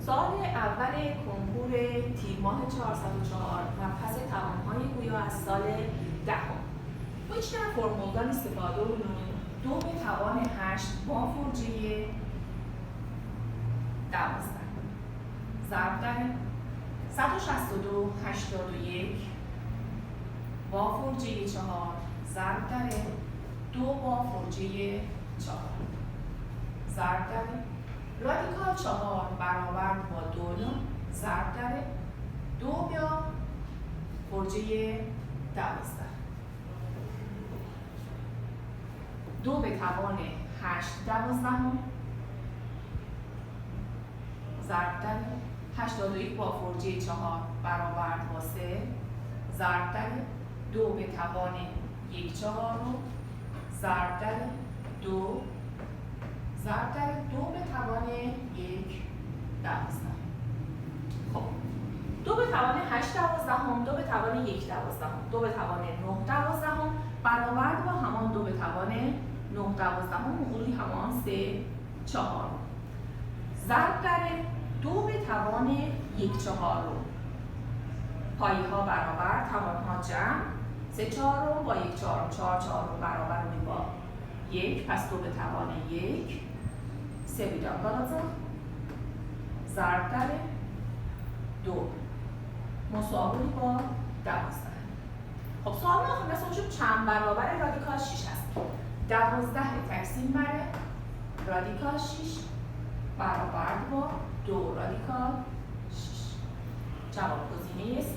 سال اول کنکور تیر ماه 404 و پس توانهای گویا از سال دهم. با هیچ نوع فرمولدان استفاده کنیم 2 به توان 8 با فرجه 12 ضرب در 162 81 با فرجه 4 ضرب در 2 با فرجه 4 ضرب در رادیکال 4 برابر با 2 ضرب در 2 یا فرجه 12 2 به توان 8 دوازدهم ضرب در 81 با فرجه 4 برابر با 3 ضرب در 2 به توان 1 چهارم ضرب در 2 ضرب در 2 به توان 1 دوازدهم. خب 2 به توان 8 دوازدهم 2 به توان 1 دوازدهم 2 به توان 9 دوازدهم برابر با همان 2 به توان 9 دوازدهم موضوعی همان 3 چهارم ضرب در 2 به توان 1 چهارم پایی ها برابر توان ها جمع 3 چهارم با 1 چهارم 4 چهارم برابر می با 1 پس 2 به توان 1 3 بیدار بالاتر ضرب در 2 مساوی با 12. خب سوال آخر مثلا شد چند برابر رادیکال 6 هست. 12 تقسیم بر رادیکال 6 برابر با 2 رادیکال 6. جواب گزینه 3.